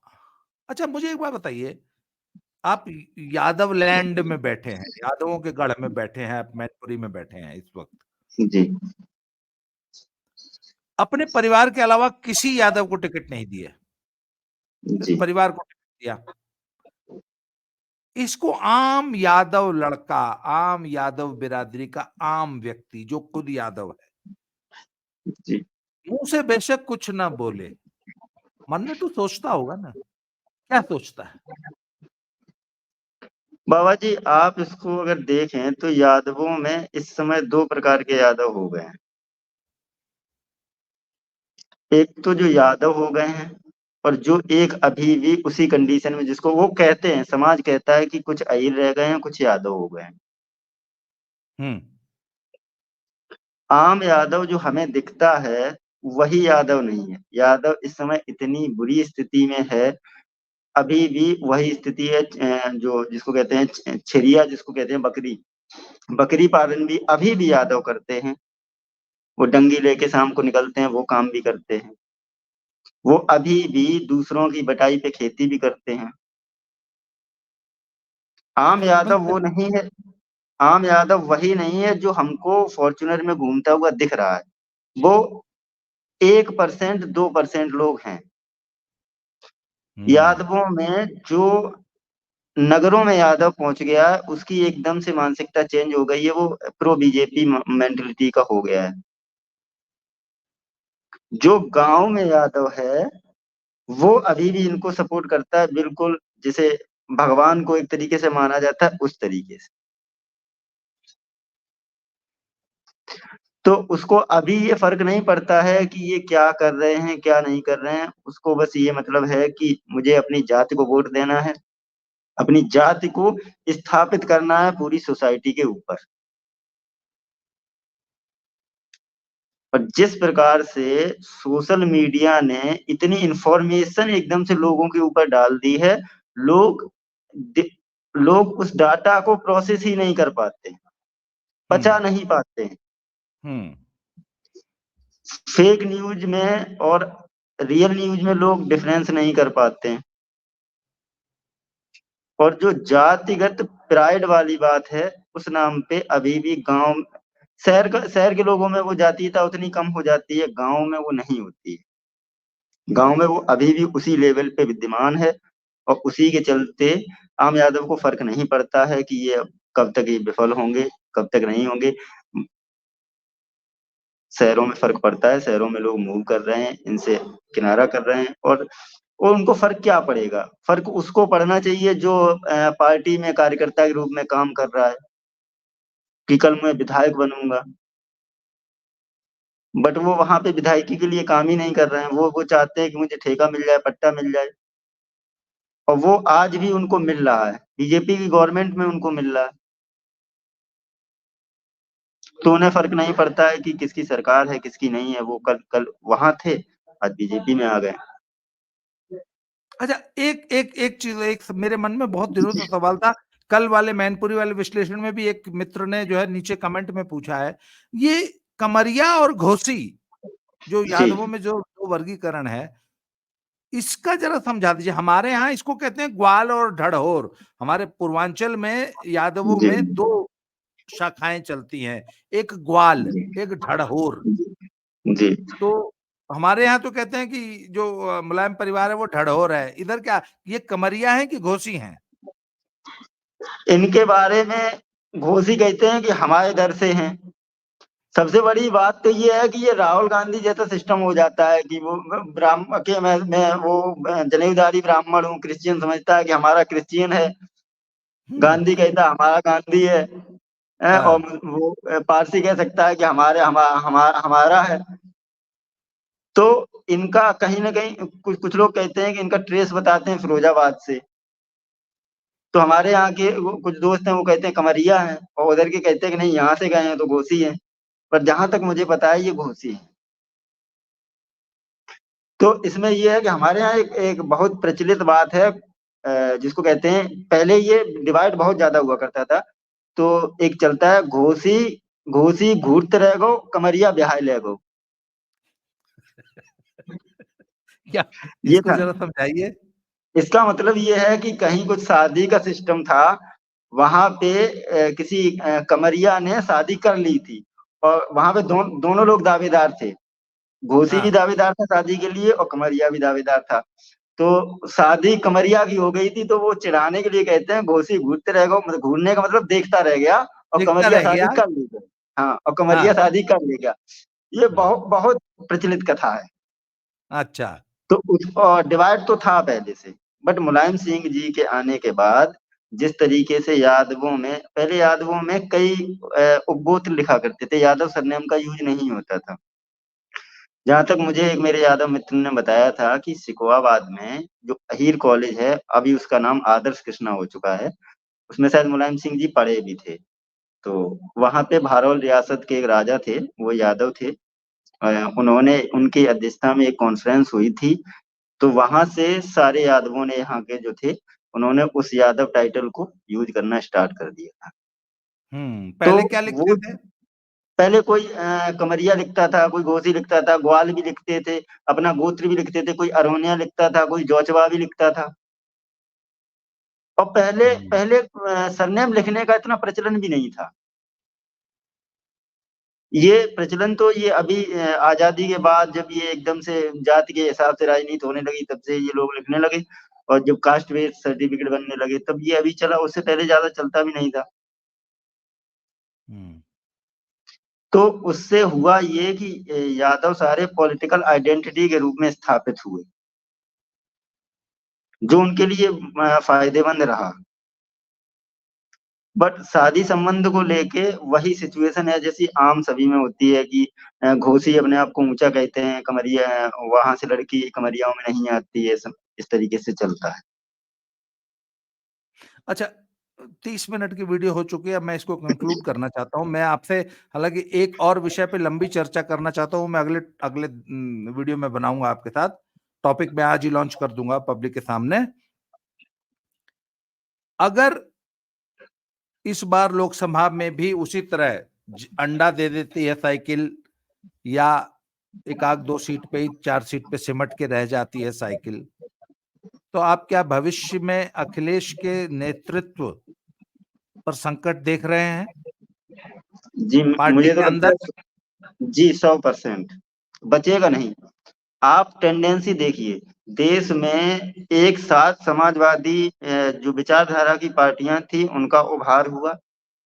[SPEAKER 1] अच्छा, मुझे एक बात बताइए, आप यादव लैंड में बैठे हैं, यादवों के गढ़ में बैठे हैं, आप मैनपुरी में बैठे हैं इस वक्त,
[SPEAKER 2] जी
[SPEAKER 1] अपने परिवार के अलावा किसी यादव को टिकट नहीं दिए, सिर्फ
[SPEAKER 2] जी
[SPEAKER 1] परिवार को टिकट दिया। इसको आम यादव लड़का, आम यादव बिरादरी का आम व्यक्ति जो खुद यादव है,
[SPEAKER 2] जी।
[SPEAKER 1] मुंह से बेशक कुछ ना बोले, मन में तो सोचता होगा ना, क्या सोचता है?
[SPEAKER 2] बाबा जी, आप इसको अगर देखें तो यादवों में इस समय दो प्रकार के यादव हो गए हैं। एक तो जो यादव हो गए हैं, और जो एक अभी भी उसी कंडीशन में, जिसको वो कहते हैं, समाज कहता है कि कुछ अहीर रह गए हैं, कुछ यादव हो गए हैं।
[SPEAKER 1] हम्म।
[SPEAKER 2] आम यादव जो हमें दिखता है, वही यादव नहीं है। यादव इस समय इतनी बुरी स्थिति में है, अभी भी वही स्थिति है। जो जिसको कहते हैं छेरिया, जिसको कहते हैं बकरी, बकरी पालन भी अभी भी यादव करते हैं। वो डंगी लेके शाम को निकलते हैं, वो काम भी करते हैं। वो अभी भी दूसरों की बटाई पे खेती भी करते हैं। आम यादव वो
[SPEAKER 1] मतलब
[SPEAKER 2] नहीं है। आम यादव वही नहीं है जो हमको फॉर्च्यूनर में घूमता हुआ दिख रहा है। वो 1%, 2% लोग हैं।
[SPEAKER 1] हम्म।
[SPEAKER 2] यादवों में जो नगरों में यादव पहुंच गया है, उसकी एकदम से मानसिकता चेंज हो गई है। वो प्रो बीजेपी मेंटेलिटी का हो गया है। जो गांव में यादव है, वो अभी भी इनको सपोर्ट करता है, बिल्कुल जिसे भगवान को एक तरीके से माना जाता है, उस तरीके से। तो उसको अभी ये फ़र्क नहीं पड़ता है कि ये क्या कर रहे हैं, क्या नहीं कर रहे हैं। उसको बस ये मतलब है कि मुझे अपनी जाति को वोट देना है, अपनी जाति को स्थापित करना है पूरी सोसाइटी के ऊपर। और जिस प्रकार से सोशल मीडिया ने इतनी इंफॉर्मेशन एकदम से लोगों के ऊपर डाल दी है, लोग दि लोग उस डाटा को प्रोसेस ही नहीं कर पाते, पचा
[SPEAKER 1] हुँ,
[SPEAKER 2] नहीं पाते हैं।
[SPEAKER 1] हुँ,
[SPEAKER 2] फेक न्यूज़ में और रियल न्यूज़ में लोग डिफरेंस नहीं कर पाते हैं। और जो जातिगत प्राइड वाली बात है, उस नाम पे अभी भी गाँव शहर के लोगों में वो जातीयता उतनी कम हो जाती है, गाँव में वो नहीं होती है। गाँव में वो अभी भी उसी लेवल पे विद्यमान है और उसी के चलते आम यादव को फ़र्क नहीं पड़ता है कि ये कब तक ये विफल होंगे, कब तक नहीं होंगे। शहरों में फ़र्क पड़ता है, शहरों में लोग मूव कर रहे हैं, इनसे किनारा कर रहे हैं और उनको फ़र्क क्या पड़ेगा? फ़र्क उसको पड़ना चाहिए जो पार्टी में कार्यकर्ता के रूप में काम कर रहा है, कि कल मैं विधायक बनूँगा। बट वो वहाँ पे विधायकी के लिए काम ही नहीं कर रहे हैं, वो चाहते हैं कि मुझे ठेका मिल जाए, पट्टा मिल जाए और वो आज भी उनको मिल रहा है, बीजेपी की गवर्नमेंट में उनको मिल रहा है। तो उन्हें फ़र्क नहीं पड़ता है कि किसकी सरकार है, किसकी नहीं है, वो कल कल वहाँ थे, आज बीजेपी में आ गए।
[SPEAKER 1] अच्छा, एक एक एक चीज़ एक मेरे मन में बहुत दिनों से सवाल था, कल वाले मैनपुरी वाले विश्लेषण में भी एक मित्र ने जो है नीचे कमेंट में पूछा है, ये कमरिया और घोसी जो
[SPEAKER 2] जी,
[SPEAKER 1] यादवों में जो 2 वर्गीकरण है, इसका ज़रा समझा दीजिए। हमारे यहाँ इसको कहते हैं ग्वाल और ढढ़ोर, हमारे पूर्वांचल में यादवों
[SPEAKER 2] जी,
[SPEAKER 1] में 2 शाखाएँ चलती हैं, एक ग्वाल,
[SPEAKER 2] जी,
[SPEAKER 1] एक ढढ़ोर।
[SPEAKER 2] जी।
[SPEAKER 1] तो हमारे यहाँ तो कहते हैं कि जो मुलायम परिवार है वो ढढ़ोर है, इधर क्या ये कमरिया हैं कि घोसी हैं?
[SPEAKER 2] इनके बारे में घोसी कहते हैं कि हमारे इधर से हैं। सबसे बड़ी बात तो ये है कि ये राहुल गांधी जैसा सिस्टम हो जाता है कि वो मैं वो जनेऊधारी ब्राह्मण हूँ, क्रिश्चियन समझता है कि हमारा क्रिश्चियन है,
[SPEAKER 1] हुँ,
[SPEAKER 2] गांधी कहता है हमारा गांधी है। और
[SPEAKER 1] हाँ,
[SPEAKER 2] वो पारसी कह सकता है कि हमारा है। तो इनका कहीं न कहीं कुछ कुछ लोग कहते हैं कि इनका ट्रेस बताते हैं फिरोज़ाबाद से। तो हमारे यहाँ के वो कुछ दोस्त हैं वो कहते हैं कमरिया हैं और उधर के कहते हैं कि नहीं यहाँ से गए हैं तो घोसी हैं। पर जहाँ तक मुझे पता है ये घोसी हैं। तो इसमें ये है कि हमारे यहाँ एक एक बहुत प्रचलित बात है जिसको कहते हैं पहले ये डिवाइड बहुत ज़्यादा हुआ करता था। तो एक चलता है घोसी घोसी घूरते रह गो, कमरिया ब्याह ले गो।
[SPEAKER 1] क्या
[SPEAKER 2] ये
[SPEAKER 1] इसको
[SPEAKER 2] था।
[SPEAKER 1] ज़रा समझाइए?
[SPEAKER 2] इसका मतलब ये है कि कहीं कुछ शादी का सिस्टम था, वहाँ पे किसी कमरिया ने शादी कर ली थी और वहाँ पे दोनों लोग दावेदार थे। घोसी भी
[SPEAKER 1] हाँ,
[SPEAKER 2] दावेदार था शादी के लिए और कमरिया भी दावेदार था। तो शादी कमरिया की हो गई थी तो वो चिढ़ाने के लिए कहते हैं घोसी घूरते रह गो मतलब घूरने का मतलब देखता रह गया और
[SPEAKER 1] देखता
[SPEAKER 2] कमरिया
[SPEAKER 1] रह
[SPEAKER 2] शादी
[SPEAKER 1] गया।
[SPEAKER 2] कर ले गया। हाँ, और कमरिया
[SPEAKER 1] हाँ,
[SPEAKER 2] शादी कर ले गया। ये
[SPEAKER 1] हाँ,
[SPEAKER 2] बहुत प्रचलित कथा है।
[SPEAKER 1] अच्छा।
[SPEAKER 2] तो डिवाइड तो था पहले से, बट मुलायम सिंह जी के आने के बाद जिस तरीके से यादवों में पहले यादवों में कई उपगोत्र लिखा करते थे, यादव सरनेम का यूज़ नहीं होता था। जहाँ तक मुझे एक मेरे यादव मित्र ने बताया था कि सिकोहाबाद में जो अहीर कॉलेज है, अभी उसका नाम आदर्श कृष्णा हो चुका है, उसमें शायद मुलायम सिंह जी पढ़े भी थे। तो वहाँ पे भारौल रियासत के एक राजा थे, वो यादव थे। उन्होंने उनकी अध्यक्षता में एक कॉन्फ्रेंस हुई थी, तो वहाँ से सारे यादवों ने यहाँ के जो थे, उन्होंने उस यादव टाइटल को यूज़ करना स्टार्ट कर दिया था। तो
[SPEAKER 1] पहले क्या लिखते
[SPEAKER 2] वो
[SPEAKER 1] थे?
[SPEAKER 2] पहले कोई कमरिया लिखता था, कोई घोसी लिखता था, ग्वाल भी लिखते थे, अपना गोत्र भी लिखते थे, कोई अरोनिया लिखता था, कोई जौचवा भी लिखता था। और पहले
[SPEAKER 1] हुँ,
[SPEAKER 2] पहले सरनेम लिखने का इतना प्रचलन भी नहीं था। ये प्रचलन तो ये अभी आज़ादी के बाद जब ये एकदम से जाति के हिसाब से राजनीति होने लगी, तब से ये लोग लिखने लगे और जब कास्ट बेस्ड सर्टिफ़िकेट बनने लगे, तब ये अभी चला, उससे पहले ज़्यादा चलता भी नहीं था।
[SPEAKER 1] हुँ,
[SPEAKER 2] तो उससे हुआ ये कि यादव सारे पॉलिटिकल आइडेंटिटी के रूप में स्थापित हुए, जो उनके लिए फ़ायदेमंद रहा। बट शादी संबंध को लेके वही सिचुएशन है जैसी आम सभी में होती है कि घोसी अपने आप को ऊंचा कहते हैं, कमरिया वहां से लड़की कमरियाओं में नहीं आती है, सब इस तरीके से चलता है।
[SPEAKER 1] अच्छा, 30 मिनट की वीडियो हो चुकी है, मैं इसको कंक्लूड करना चाहता हूँ। मैं आपसे हालाँकि एक और विषय पे लंबी चर्चा करना चाहता हूँ, मैं अगले अगले वीडियो में बनाऊँगा आपके साथ। टॉपिक मैं आज ही लॉन्च कर दूँगा पब्लिक के सामने। अगर इस बार लोकसभा में भी उसी तरह अंडा दे देती है साइकिल, या एक आध 2 सीट पे ही 4 सीट पे सिमट के रह जाती है साइकिल, तो आप क्या भविष्य में अखिलेश के नेतृत्व पर संकट देख रहे हैं
[SPEAKER 2] जी,
[SPEAKER 1] पार्टी
[SPEAKER 2] मुझे तो
[SPEAKER 1] के
[SPEAKER 2] लगता
[SPEAKER 1] अंदर?
[SPEAKER 2] है जी 100% बचेगा नहीं। आप टेंडेंसी देखिए, देश में एक साथ समाजवादी जो विचारधारा की पार्टियां थी उनका उभार हुआ,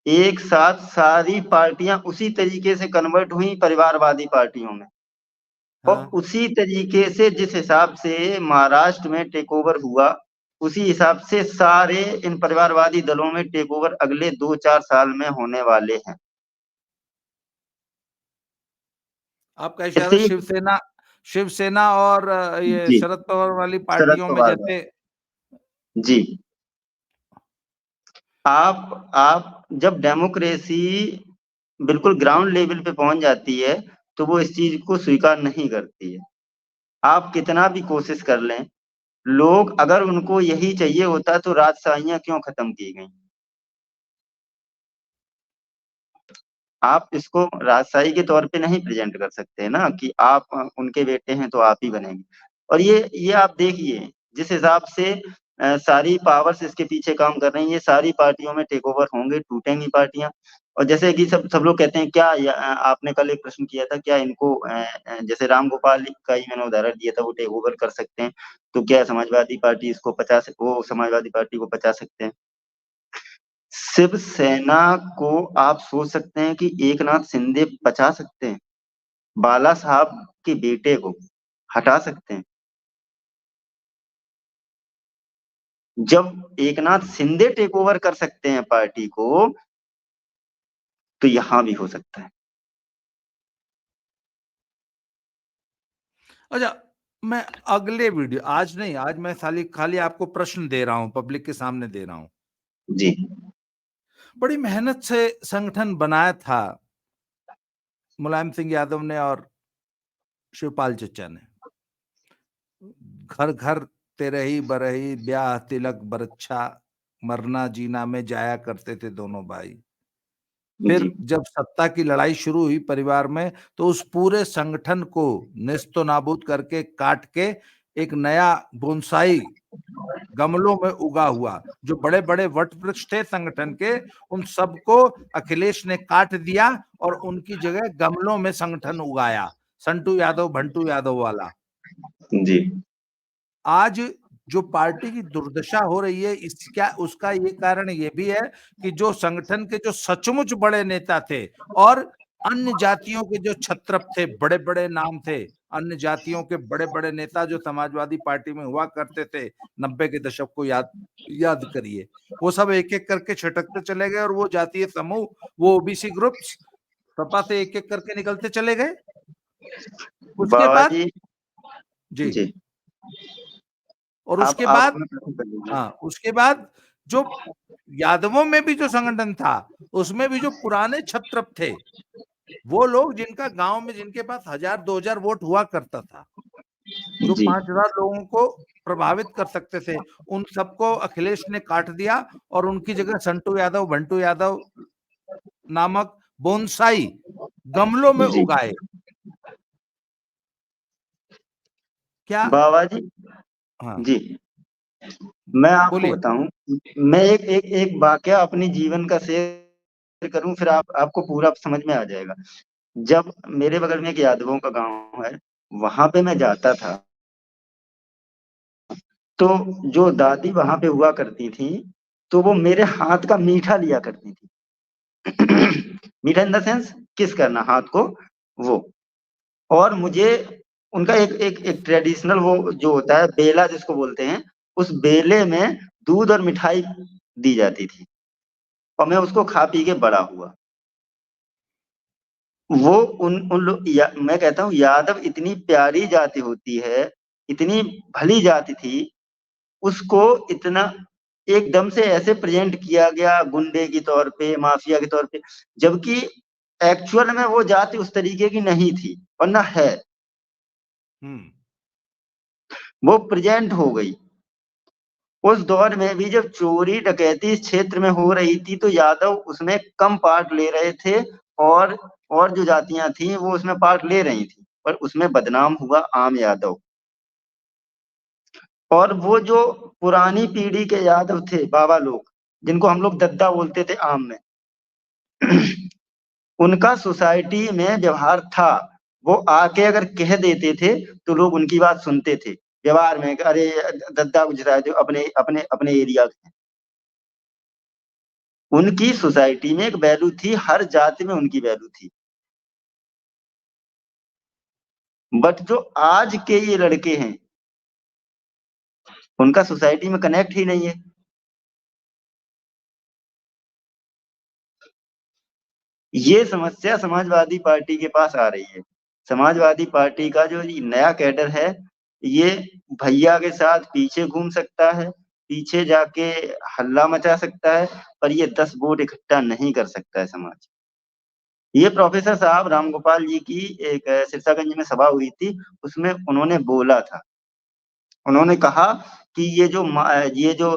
[SPEAKER 2] एक साथ सारी पार्टियां उसी तरीके से कन्वर्ट हुई परिवारवादी पार्टियों में, और
[SPEAKER 1] हाँ।
[SPEAKER 2] उसी तरीके से जिस हिसाब से महाराष्ट्र में टेक ओवर हुआ, उसी हिसाब से सारे इन परिवारवादी दलों में टेक ओवर अगले 2-4 साल में होने वाले हैं।
[SPEAKER 1] आपका इशारा
[SPEAKER 2] ऐसे ही
[SPEAKER 1] शिवसेना शिवसेना और ये
[SPEAKER 2] जी,
[SPEAKER 1] शरद पवार वाली
[SPEAKER 2] शरद
[SPEAKER 1] पार्टियों में
[SPEAKER 2] पवार
[SPEAKER 1] जैसे।
[SPEAKER 2] जी, आप जब डेमोक्रेसी बिल्कुल ग्राउंड लेवल पे पहुंच जाती है, तो वो इस चीज को स्वीकार नहीं करती है। आप कितना भी कोशिश कर लें, लोग अगर उनको यही चाहिए होता तो राजशाहियां क्यों खत्म की गई। आप इसको राजशाही के तौर पे नहीं प्रेजेंट कर सकते ना कि आप उनके बेटे हैं तो आप ही बनेंगे। और ये आप देखिए जिस हिसाब से सारी पावर्स इसके पीछे काम कर रही हैं, ये सारी पार्टियों में टेक ओवर होंगे, टूटेंगी पार्टियां। और जैसे कि सब सब लोग कहते हैं क्या आपने कल एक प्रश्न किया था, क्या इनको जैसे राम गोपाल का ही मैंने उदाहरण दिया था, वो टेक ओवर कर सकते हैं, तो क्या समाजवादी पार्टी इसको वो समाजवादी पार्टी को बचा सकते हैं। शिवसेना को आप सोच सकते हैं कि एकनाथ शिंदे बचा सकते हैं, बाला साहब के बेटे को हटा सकते हैं। जब एकनाथ शिंदे टेक ओवर कर सकते हैं पार्टी को, तो यहां भी हो सकता है।
[SPEAKER 1] अच्छा, मैं अगले वीडियो आज नहीं, आज मैं खाली खाली आपको प्रश्न दे रहा हूं, पब्लिक के सामने दे रहा हूं।
[SPEAKER 2] जी
[SPEAKER 1] बड़ी मेहनत से संगठन बनाया था मुलायम सिंह यादव ने और शिवपाल चच्चा ने। घर घर तेरही बरही ब्याह तिलक बरच्छा, मरना जीना में जाया करते थे दोनों भाई। फिर
[SPEAKER 2] जी
[SPEAKER 1] जब सत्ता की लड़ाई शुरू हुई परिवार में, तो उस पूरे संगठन को नेस्तो नाबूद करके काट के एक नया बोनसाई गमलों में उगा हुआ, जो बड़े बड़े वट वृक्ष थे संगठन के, उन सबको अखिलेश ने काट दिया और उनकी जगह गमलों में संगठन उगाया, संटू यादव भंटू यादव वाला।
[SPEAKER 2] जी
[SPEAKER 1] आज जो पार्टी की दुर्दशा हो रही है, इसका उसका ये कारण ये भी है कि जो संगठन के जो सचमुच बड़े नेता थे और अन्य जातियों के जो छत्रप थे, बड़े बड़े नाम थे, अन्य जातियों के बड़े बड़े नेता जो समाजवादी पार्टी में हुआ करते थे 90 के दशक को याद याद करिए, वो सब एक एक करके छिटकते चले गए और वो जातीय समूह, वो ओबीसी ग्रुप्स सपा से एक एक करके निकलते चले गए। उसके
[SPEAKER 2] बाबा
[SPEAKER 1] बाद
[SPEAKER 2] जी
[SPEAKER 1] जी,
[SPEAKER 2] जी
[SPEAKER 1] और उसके
[SPEAKER 2] आप
[SPEAKER 1] बाद
[SPEAKER 2] अपना प्रश्न कर लीजिए।
[SPEAKER 1] हाँ, उसके बाद जो यादवों में भी जो संगठन था, उसमें भी जो पुराने क्षत्रप थे, वो लोग जिनका गांव में जिनके पास 1000-2000 वोट हुआ करता था, जो
[SPEAKER 2] जी
[SPEAKER 1] 5000 लोगों को प्रभावित कर सकते थे, उन सबको अखिलेश ने काट दिया और उनकी जगह संटू यादव भंटू यादव नामक बोनसाई गमलों में
[SPEAKER 2] जी
[SPEAKER 1] उगाए। क्या?
[SPEAKER 2] बाबा जी
[SPEAKER 1] हाँ,
[SPEAKER 2] जी, मैं आपको
[SPEAKER 1] बोलिए।
[SPEAKER 2] बताऊं, मैं एक वाकया अपनी जीवन का शेयर करूं, फिर आपको पूरा समझ में आ जाएगा। जब मेरे बगल में एक यादवों का गांव है, वहां पे मैं जाता था, तो जो दादी वहां पे हुआ करती थी, तो वो मेरे हाथ का मीठा लिया करती थी। मीठा इन द सेंस किस करना हाथ को, वो। और मुझे उनका एक एक एक ट्रेडिशनल वो जो होता है बेला जिसको बोलते हैं, उस बेले में दूध और मिठाई दी जाती थी। और मैं उसको खा पी के बड़ा हुआ। वो उन लोग मैं कहता हूँ यादव इतनी प्यारी जाति होती है, इतनी भली जाति थी, उसको इतना एकदम से ऐसे प्रेजेंट किया गया गुंडे की तौर पे, माफिया के तौर पे, जबकि एक्चुअल में वो जाति उस तरीके की नहीं थी और ना है। वो प्रेजेंट हो गई। उस दौर में भी जब चोरी डकैती इस क्षेत्र में हो रही थी तो यादव उसमें कम पार्ट ले रहे थे, और जो जातियां थी वो उसमें पार्ट ले रही थी, पर उसमें बदनाम हुआ आम यादव। और वो जो पुरानी पीढ़ी के यादव थे, बाबा लोग, जिनको हम लोग दद्दा बोलते थे आम में, उनका सोसाइटी में व्यवहार था। वो आके अगर कह देते थे तो लोग उनकी बात सुनते थे व्यवहार में, अरे दद्दा गुजरा जो अपने अपने अपने एरिया के। उनकी सोसाइटी में एक वैल्यू थी, हर जाति में उनकी वैल्यू थी। बट जो आज के ये लड़के हैं, उनका सोसाइटी में कनेक्ट ही नहीं है। ये समस्या समाजवादी पार्टी के पास आ रही है। समाजवादी पार्टी का जो ये नया कैडर है, ये भैया के साथ पीछे घूम सकता है, पीछे जाके हल्ला मचा सकता है, पर ये 10 वोट इकट्ठा नहीं कर सकता है समाज। ये प्रोफेसर साहब रामगोपाल जी की एक सिरसागंज में सभा हुई थी, उसमें उन्होंने बोला था, उन्होंने कहा कि ये जो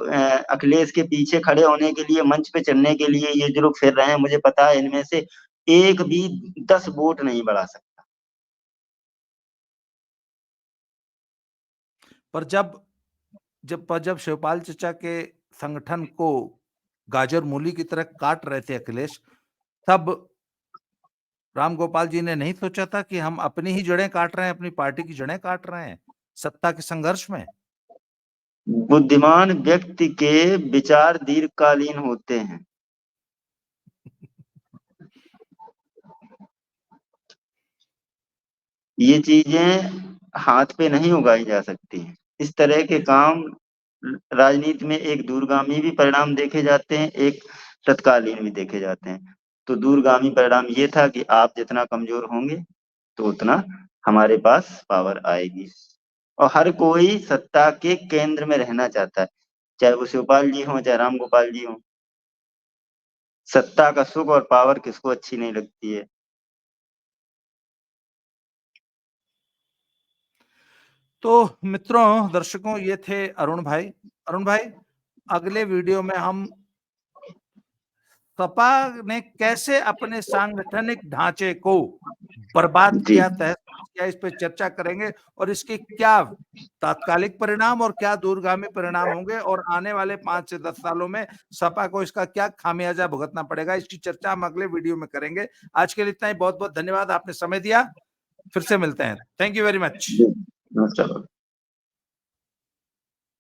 [SPEAKER 2] अखिलेश के पीछे खड़े होने के लिए, मंच पे चलने के लिए ये जो लोग फिर रहे हैं, मुझे पता है इनमें से एक भी 10 वोट नहीं बढ़ा सकता।
[SPEAKER 1] पर जब शिवपाल चचा के संगठन को गाजर मूली की तरह काट रहे थे अखिलेश, तब रामगोपाल जी ने नहीं सोचा था कि हम अपनी ही जड़ें काट रहे हैं, अपनी पार्टी की जड़ें काट रहे हैं सत्ता के संघर्ष में।
[SPEAKER 2] बुद्धिमान व्यक्ति के विचार दीर्घकालीन होते हैं। ये चीजें हाथ पे नहीं उगाई जा सकती हैं। इस तरह के काम राजनीति में एक दूरगामी भी परिणाम देखे जाते हैं, एक तत्कालीन भी देखे जाते हैं। तो दूरगामी परिणाम ये था कि आप जितना कमजोर होंगे तो उतना हमारे पास पावर आएगी, और हर कोई सत्ता के केंद्र में रहना चाहता है, चाहे वो शिवपाल जी हों चाहे रामगोपाल जी हों। सत्ता का सुख और पावर किसको अच्छी नहीं लगती है।
[SPEAKER 1] तो मित्रों, दर्शकों, ये थे अरुण भाई। अरुण भाई, अगले वीडियो में हम सपा ने कैसे अपने सांगठनिक ढांचे को बर्बाद
[SPEAKER 2] जी
[SPEAKER 1] किया, तहस किया, इस पे चर्चा करेंगे, और इसके क्या तात्कालिक परिणाम और क्या दूरगामी परिणाम होंगे, और आने वाले 5 से 10 सालों में सपा को इसका क्या खामियाजा भुगतना पड़ेगा, इसकी चर्चा हम अगले वीडियो में करेंगे। आज के लिए इतना ही। बहुत बहुत धन्यवाद, आपने समय दिया। फिर से मिलते हैं। Thank you very much.
[SPEAKER 2] जी, नमस्कार।